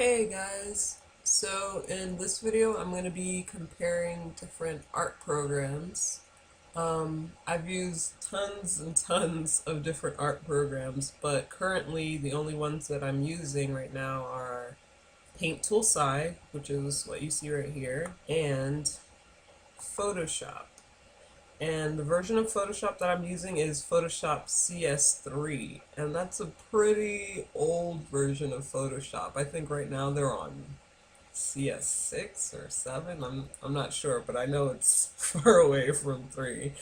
Hey guys, so in this video I'm going to be comparing different art programs. I've used tons and tons of different art programs, but currently the only ones that I'm using right now are Paint Tool SAI, which is what you see right here, and Photoshop. And the version of Photoshop that I'm using is Photoshop CS3, and that's a pretty old version of Photoshop. I think right now they're on CS6 or 7. I'm not sure, but I know it's far away from 3.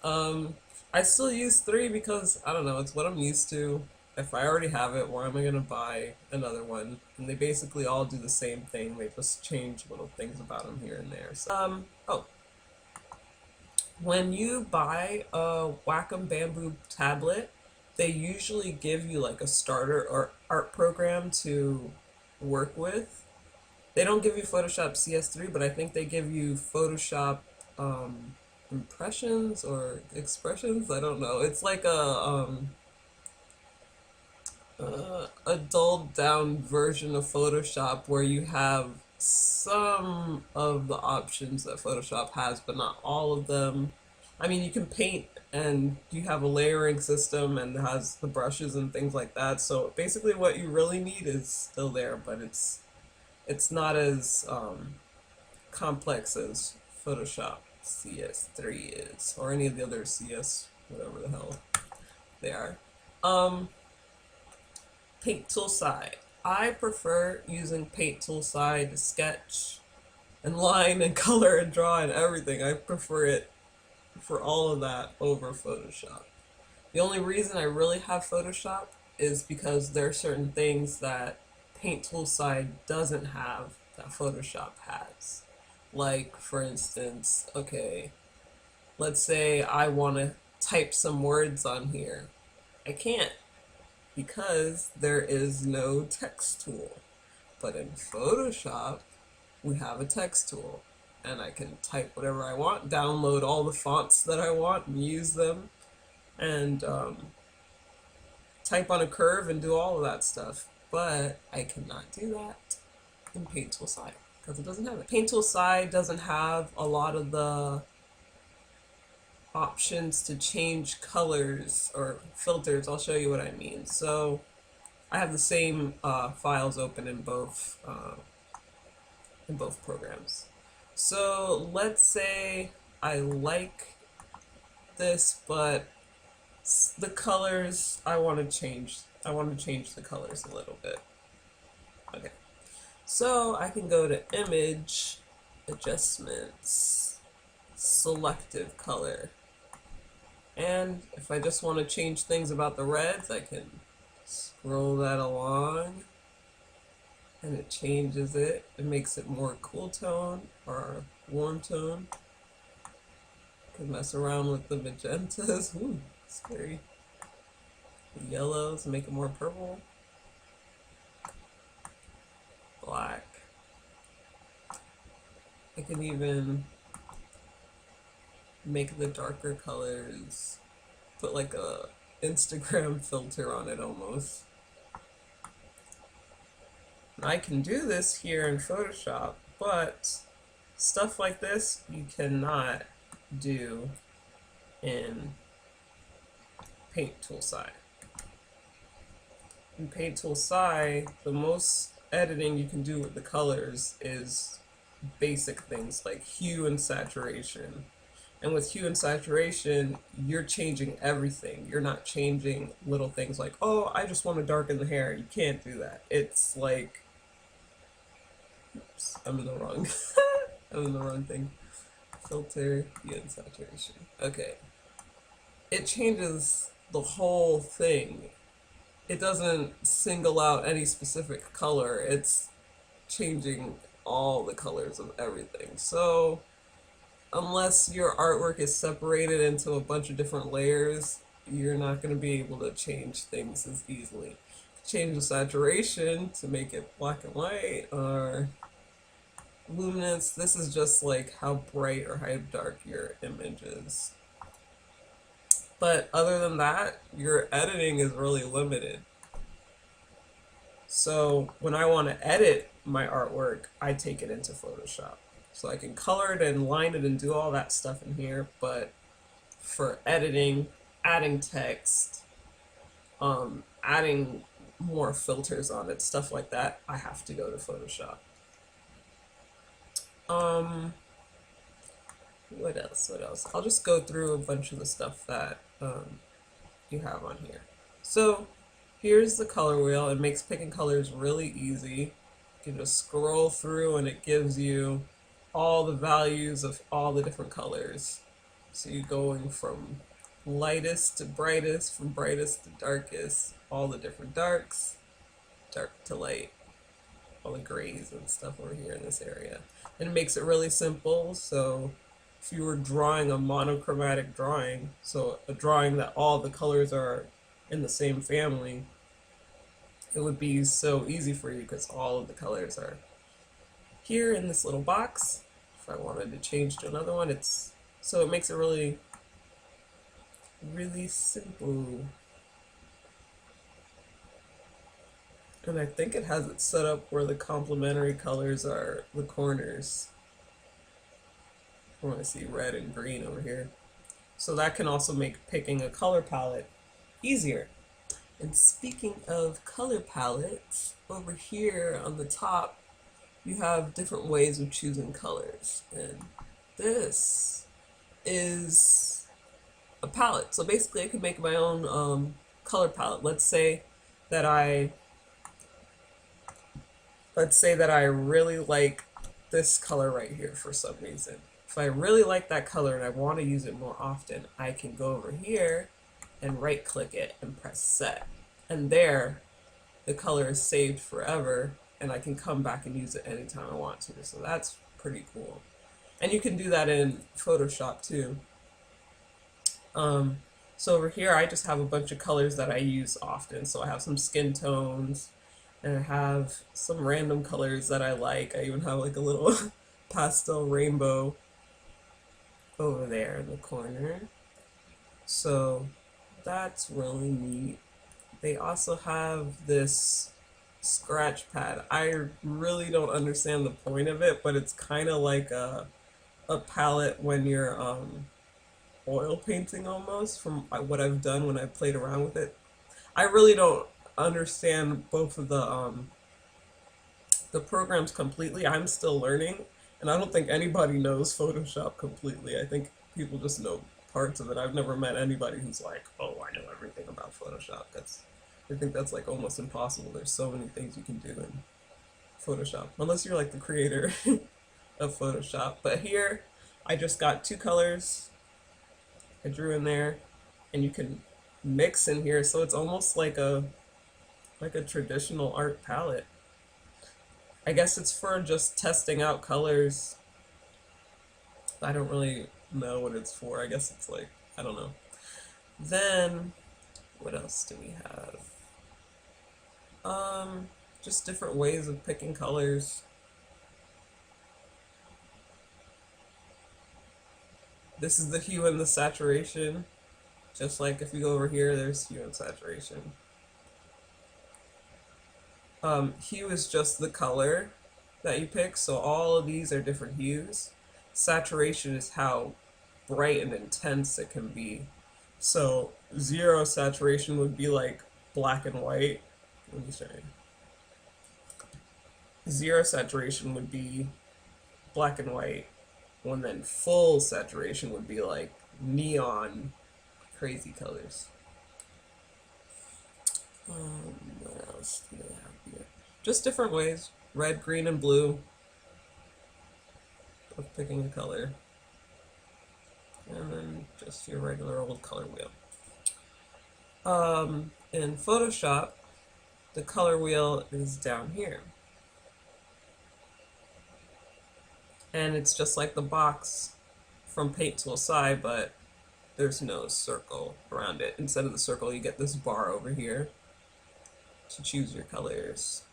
I still use 3 because I don't know, it's what I'm used to. If I already have it, why am I gonna buy another one? And they basically all do the same thing. They just change little things about them here and there. When you buy a Wacom Bamboo tablet, they usually give you like a starter or art program to work with. They don't give you Photoshop CS3, but I think they give you Photoshop impressions or expressions. I don't know. It's like a dulled down version of Photoshop where you have some of the options that Photoshop has, but not all of them. I mean, you can paint and you have a layering system and it has the brushes and things like that. So basically what you really need is still there, but it's not as complex as Photoshop CS3 is, or any of the other CS, whatever the hell they are. Paint Tool SAI. I prefer using Paint Tool SAI to sketch and line and color and draw and everything. I prefer it for all of that over Photoshop. The only reason I really have Photoshop is because there are certain things that Paint Tool SAI doesn't have that Photoshop has. Like, for instance, okay, let's say I want to type some words on here. I can't because there is no text tool. But in Photoshop, we have a text tool. And I can type whatever I want, download all the fonts that I want and use them, and type on a curve and do all of that stuff. But I cannot do that in Paint Tool SAI because it doesn't have it. Paint Tool SAI doesn't have a lot of the options to change colors or filters. I'll show you what I mean. So I have the same files open in both programs. So let's say I like this, but the colors I want to change. I want to change the colors a little bit. Okay. So I can go to Image, Adjustments, Selective Color. And if I just want to change things about the reds, I can scroll that along and it changes it. It makes it more cool tone or warm tone. Can mess around with the magentas. Ooh, scary. The yellows, make it more purple. Black. I can even make the darker colors, put like a Instagram filter on it almost. I can do this here in Photoshop, but stuff like this you cannot do in Paint Tool SAI. In Paint Tool SAI, the most editing you can do with the colors is basic things like hue and saturation. And with hue and saturation, you're changing everything. You're not changing little things like, oh, I just want to darken the hair. You can't do that. It's like, oops, I'm in the wrong, I'm in the wrong thing. Filter, hue and saturation. Okay. It changes the whole thing. It doesn't single out any specific color. It's changing all the colors of everything. So unless your artwork is separated into a bunch of different layers, you're not going to be able to change things as easily. Change the saturation to make it black and white or luminance. This is just like how bright or how dark your image is. But other than that, your editing is really limited. So when I want to edit my artwork, I take it into Photoshop. So I can color it and line it and do all that stuff in here, but for editing, adding text, adding more filters on it, stuff like that, I have to go to Photoshop. What else? What else? I'll just go through a bunch of the stuff that you have on here. So here's the color wheel. It makes picking colors really easy. You can just scroll through and it gives you all the values of all the different colors. So you're going from lightest to brightest, from brightest to darkest, all the different darks, dark to light, all the grays and stuff over here in this area. And it makes it really simple. So if you were drawing a monochromatic drawing, so a drawing that all the colors are in the same family, it would be so easy for you because all of the colors are here in this little box. If I wanted to change to another one, so it makes it really, really simple. And I think it has it set up where the complementary colors are the corners. I want to see red and green over here. So that can also make picking a color palette easier. And speaking of color palettes, over here on the top, you have different ways of choosing colors. And this is a palette. So basically I can make my own color palette. Let's say that I really like this color right here for some reason. If I really like that color and I want to use it more often, I can go over here and right click it and press set. And there, the color is saved forever and I can come back and use it anytime I want to. So that's pretty cool. And you can do that in Photoshop too. So over here, I just have a bunch of colors that I use often. So I have some skin tones, and I have some random colors that I like. I even have like a little pastel rainbow over there in the corner. So that's really neat. They also have this scratch pad. I really don't understand the point of it, but it's kind of like a palette when you're oil painting almost, from what I've done when I played around with it. I really don't understand both of the programs completely. I'm still learning, and I don't think anybody knows Photoshop completely. I think people just know parts of it. I've never met anybody who's like, oh, I know everything about Photoshop. I think that's like almost impossible. There's so many things you can do in Photoshop, unless you're like the creator of Photoshop. But here, I just got two colors I drew in there, and you can mix in here, so it's almost like a traditional art palette. I guess it's for just testing out colors. I don't really know what it's for. I guess it's like, I don't know. Then, what else do we have? Just different ways of picking colors. This is the hue and the saturation. Just like if you go over here, there's hue and saturation. Hue is just the color that you pick, so all of these are different hues. Saturation is how bright and intense it can be. So 0 saturation would be like black and white. Let me show you. 0 saturation would be black and white, and then full saturation would be like neon, crazy colors. What else do they have here? Just different ways. Red, green, and blue of picking a color. And then just your regular old color wheel. In Photoshop, the color wheel is down here. And it's just like the box from Paint Tool SAI, but there's no circle around it. Instead of the circle, you get this bar over here to choose your colors.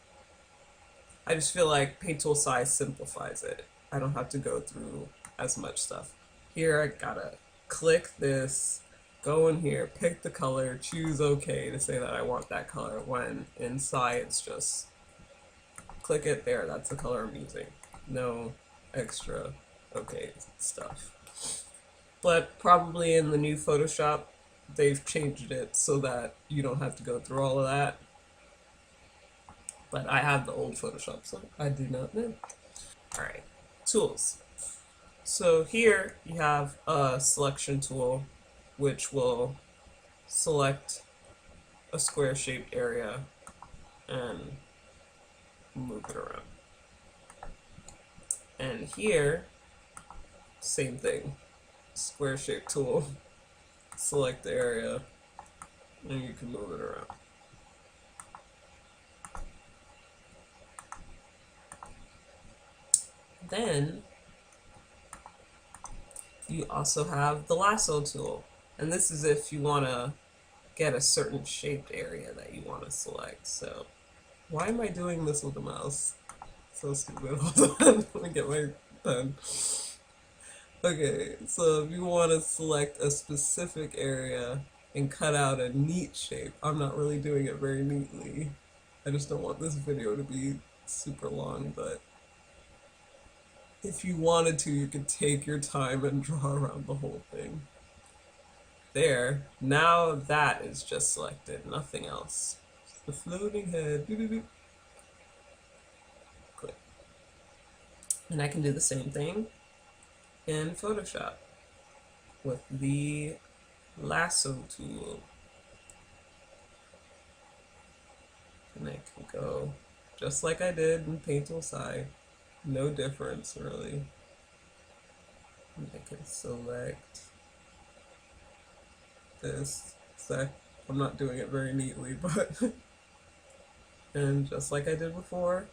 I just feel like Paint Tool SAI simplifies it. I don't have to go through as much stuff. Here I gotta click this, go in here, pick the color, choose OK to say that I want that color, when in SAI it's just click it there, that's the color I'm using. No extra okay stuff. But probably in the new Photoshop, they've changed it so that you don't have to go through all of that. But I have the old Photoshop, so I do not know. Alright, tools. So here you have a selection tool which will select a square shaped area and move it around. And here, same thing, square shaped tool, select the area, and you can move it around. Then you also have the lasso tool, and this is if you want to get a certain shaped area that you want to select. So why am I doing this with the mouse? So stupid. Hold on, let me get my pen. Okay, so if you want to select a specific area and cut out a neat shape, I'm not really doing it very neatly. I just don't want this video to be super long, but if you wanted to, you could take your time and draw around the whole thing. There, now that is just selected, nothing else. The floating head. Click. And I can do the same thing in Photoshop with the Lasso Tool. And I can go just like I did in Paint Tool SAI. No difference, really. And I can select this. I'm not doing it very neatly, but and just like I did before,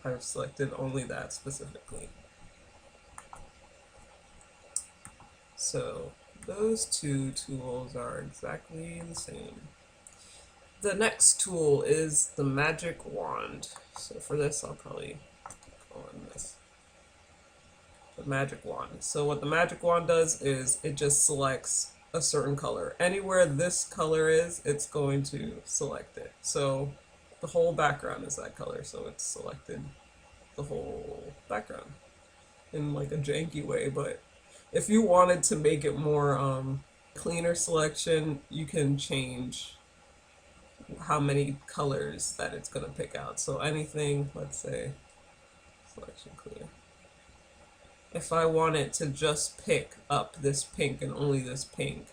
I've selected only that specifically. So those two tools are exactly the same. The next tool is the magic wand. So for this, I'll probably call on this. The magic wand. So what the magic wand does is it just selects a certain color. Anywhere this color is, it's going to select it. So the whole background is that color, so it's selected the whole background in like a janky way. But if you wanted to make it more cleaner selection, you can change how many colors that it's going to pick out. So anything, let's say selection clear. If I want it to just pick up this pink and only this pink,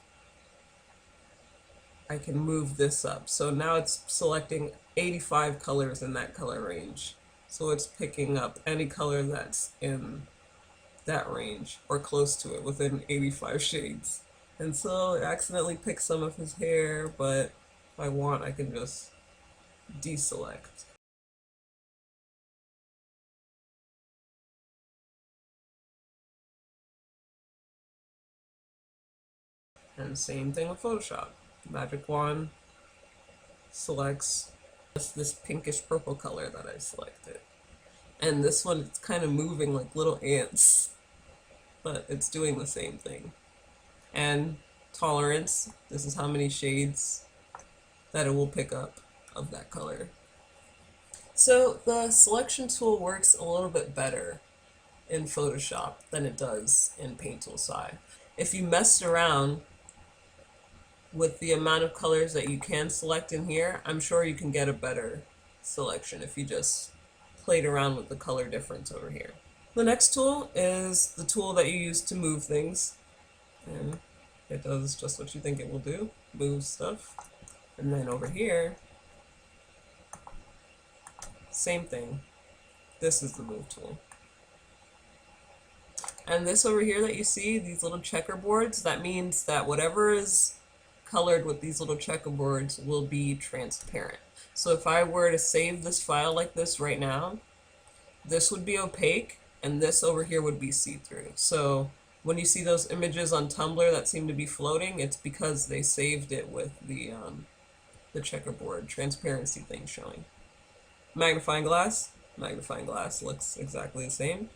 I can move this up. So now it's selecting 85 colors in that color range. So it's picking up any color that's in that range or close to it within 85 shades. And so it accidentally picked some of his hair, but if I want, I can just deselect. And same thing with Photoshop. Magic wand selects just this pinkish purple color that I selected. And this one, it's kind of moving like little ants, but it's doing the same thing. And tolerance, this is how many shades that it will pick up of that color. So the selection tool works a little bit better in Photoshop than it does in Paint Tool SAI. If you messed around with the amount of colors that you can select in here, I'm sure you can get a better selection if you just played around with the color difference over here. The next tool is the tool that you use to move things, and it does just what you think it will do, move stuff. And then over here, same thing. This is the move tool. And this over here that you see, these little checkerboards, that means that whatever is colored with these little checkerboards will be transparent. So if I were to save this file like this right now, this would be opaque, and this over here would be see-through. So when you see those images on Tumblr that seem to be floating, it's because they saved it with the checkerboard transparency thing showing. Magnifying glass looks exactly the same.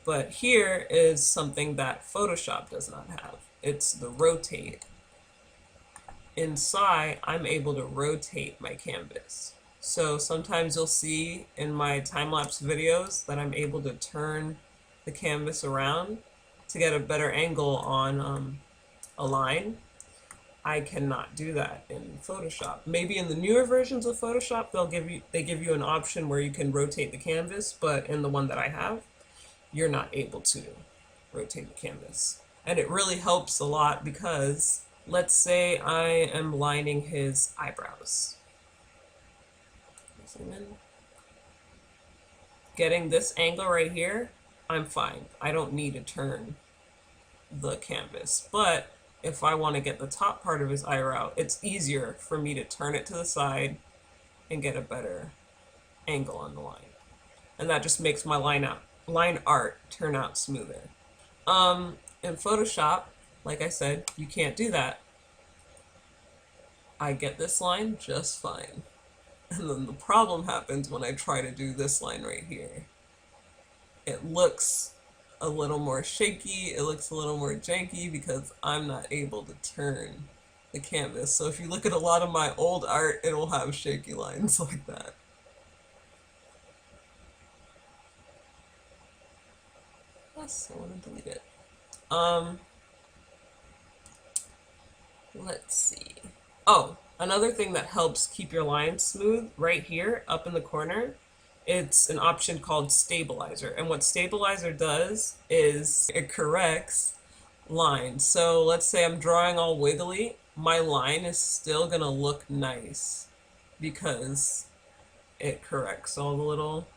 But here is something that Photoshop does not have. It's the rotate. In SAI, I'm able to rotate my canvas. So sometimes you'll see in my time-lapse videos that I'm able to turn the canvas around to get a better angle on a line. I cannot do that in Photoshop. Maybe in the newer versions of Photoshop they give you an option where you can rotate the canvas, but in the one that I have, you're not able to rotate the canvas. And it really helps a lot because let's say I am lining his eyebrows. Zoom in. Getting this angle right here, I'm fine. I don't need to turn the canvas. But if I want to get the top part of his eyebrow, it's easier for me to turn it to the side and get a better angle on the line. And that just makes my line art turn out smoother. In Photoshop, like I said, you can't do that. I get this line just fine. And then the problem happens when I try to do this line right here. It looks a little more shaky, it looks a little more janky because I'm not able to turn the canvas. So if you look at a lot of my old art, it will have shaky lines like that. Yes, I want to delete it. Let's see. Oh, another thing that helps keep your lines smooth right here up in the corner, it's an option called stabilizer. And what stabilizer does is it corrects lines. So let's say I'm drawing all wiggly, my line is still gonna look nice because it corrects all the little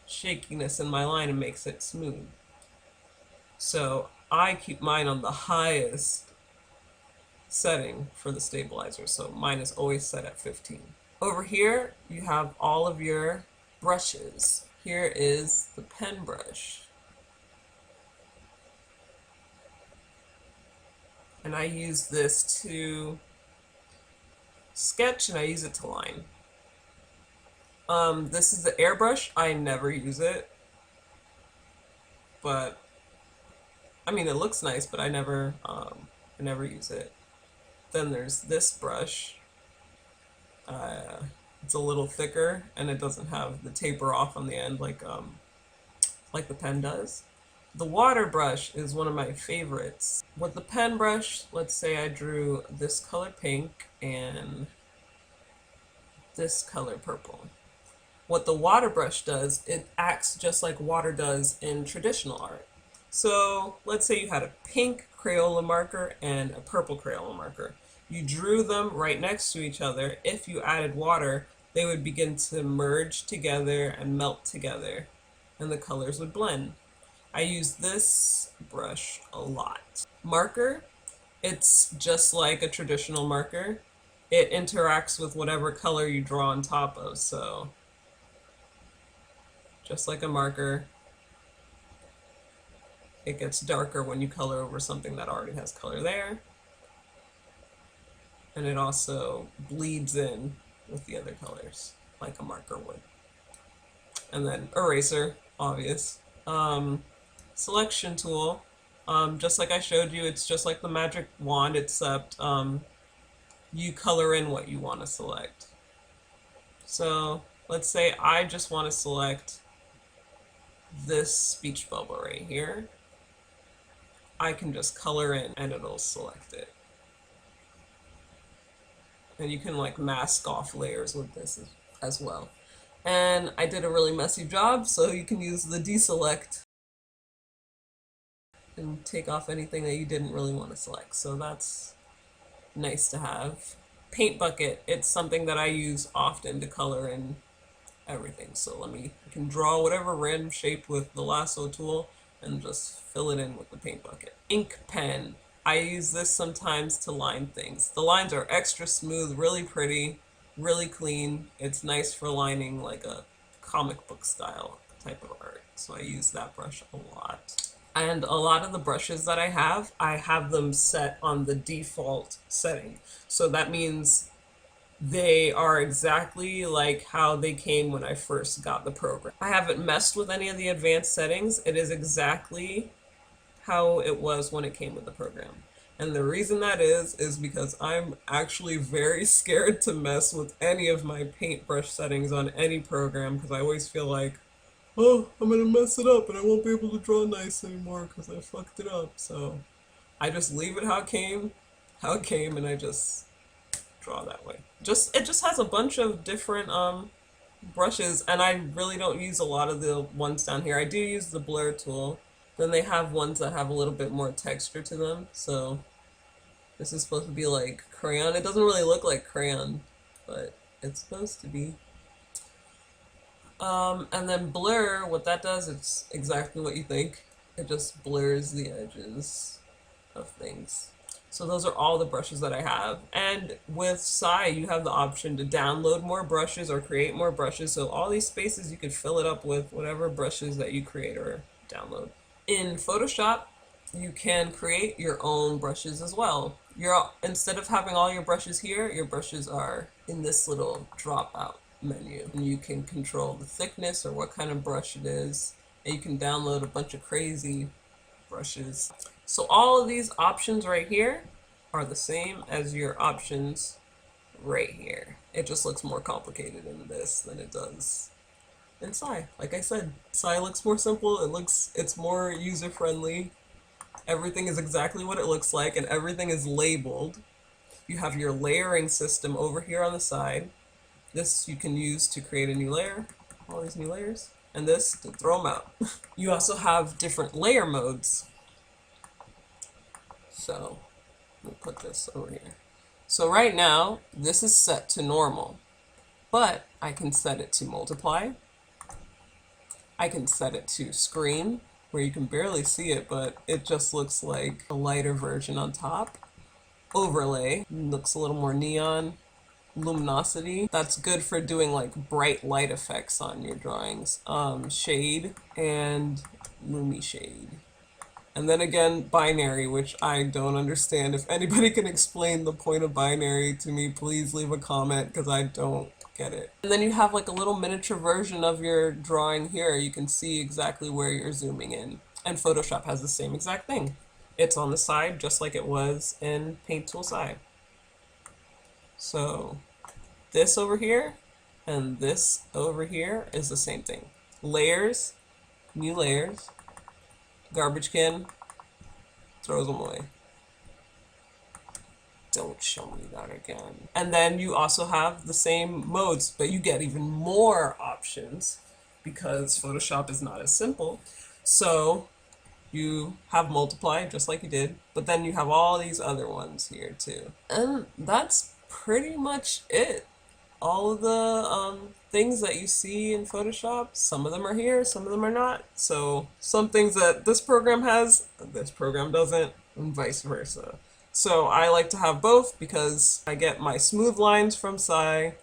shakiness in my line and makes it smooth. So I keep mine on the highest setting for the stabilizer, so mine is always set at 15. Over here you have all of your brushes. Here is the pen brush, and I use this to sketch and I use it to line. This is the airbrush. I never use it, but I mean it looks nice, but I never use it. Then there's this brush. It's a little thicker and it doesn't have the taper off on the end like the pen does. The water brush is one of my favorites. With the pen brush, let's say I drew this color pink and this color purple. What the water brush does, it acts just like water does in traditional art. So let's say you had a pink Crayola marker and a purple Crayola marker. You drew them right next to each other. If you added water, they would begin to merge together and melt together, and the colors would blend. I use this brush a lot. Marker, it's just like a traditional marker. It interacts with whatever color you draw on top of, so just like a marker, it gets darker when you color over something that already has color there. And it also bleeds in with the other colors, like a marker would. And then eraser, obvious. Selection tool, just like I showed you, it's just like the magic wand, except you color in what you want to select. So let's say I just want to select this speech bubble right here. I can just color in and it'll select it. And you can like mask off layers with this as well. And I did a really messy job, so you can use the deselect and take off anything that you didn't really want to select. So that's nice to have. Paint bucket, it's something that I use often to color in everything. So I can draw whatever random shape with the Lasso Tool and just fill it in with the paint bucket. Ink pen, I use this sometimes to line things. The lines are extra smooth, really pretty, really clean. It's nice for lining like a comic book style type of art. So I use that brush a lot. And a lot of the brushes that I have them set on the default setting. So that means they are exactly like how they came when I first got the program. I haven't messed with any of the advanced settings. It is exactly how it was when it came with the program. And the reason that is because I'm actually very scared to mess with any of my paintbrush settings on any program because I always feel like, oh, I'm gonna mess it up and I won't be able to draw nice anymore because I fucked it up. So I just leave it how it came, and I just draw that way. Just it just has a bunch of different brushes, and I really don't use a lot of the ones down here. I do use the blur tool. Then they have ones that have a little bit more texture to them. So this is supposed to be like crayon. It doesn't really look like crayon, but it's supposed to be. And then blur, what that does, it's exactly what you think. It just blurs the edges of things. So those are all the brushes that I have. And with SAI, you have the option to download more brushes or create more brushes. So all these spaces, you could fill it up with whatever brushes that you create or download. In Photoshop, you can create your own brushes as well. Instead of having all your brushes here, your brushes are in this little dropout menu. And you can control the thickness or what kind of brush it is. And you can download a bunch of crazy brushes. So all of these options right here are the same as your options right here. It just looks more complicated in this than it does in SAI. Like I said, SAI looks more simple. It's more user friendly. Everything is exactly what it looks like, and everything is labeled. You have your layering system over here on the side. This you can use to create a new layer, all these new layers, and this to throw them out. You also have different layer modes. So we'll put this over here. So right now, this is set to normal, but I can set it to multiply. I can set it to screen, where you can barely see it, but it just looks like a lighter version on top. Overlay, looks a little more neon. Luminosity, that's good for doing like bright light effects on your drawings. Shade and Lumi shade. And then again, binary, which I don't understand. If anybody can explain the point of binary to me, please leave a comment because I don't get it. And then you have like a little miniature version of your drawing here. You can see exactly where you're zooming in. And Photoshop has the same exact thing. It's on the side just like it was in Paint Tool SAI. So this over here and this over here is the same thing. Layers, new layers, garbage can, throws them away. Don't show me that again. And then you also have the same modes, but you get even more options because Photoshop is not as simple. So you have multiply just like you did, but then you have all these other ones here too. And that's pretty much it. All of the things that you see in Photoshop, some of them are here, some of them are not. So some things that this program has, this program doesn't, and vice versa. So I like to have both because I get my smooth lines from SAI,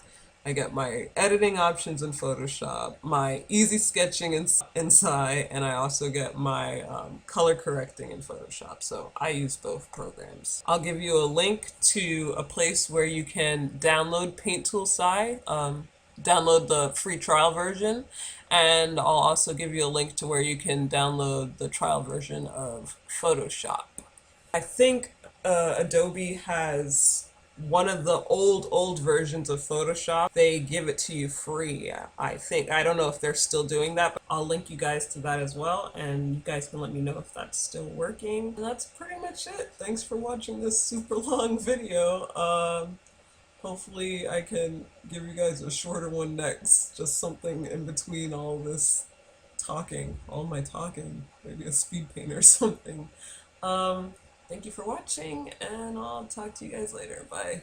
I get my editing options in Photoshop, my easy sketching in SAI, and I also get my color correcting in Photoshop. So I use both programs. I'll give you a link to a place where you can download Paint Tool SAI, download the free trial version, and I'll also give you a link to where you can download the trial version of Photoshop. I think Adobe has one of the old versions of Photoshop. They give it to you free, I think. I don't know if they're still doing that, but I'll link you guys to that as well, and you guys can let me know if that's still working. And that's pretty much it. Thanks for watching this super long video. Hopefully I can give you guys a shorter one next, just something in between all this talking, all my talking, maybe a speed paint or something. Thank you for watching, and I'll talk to you guys later. Bye.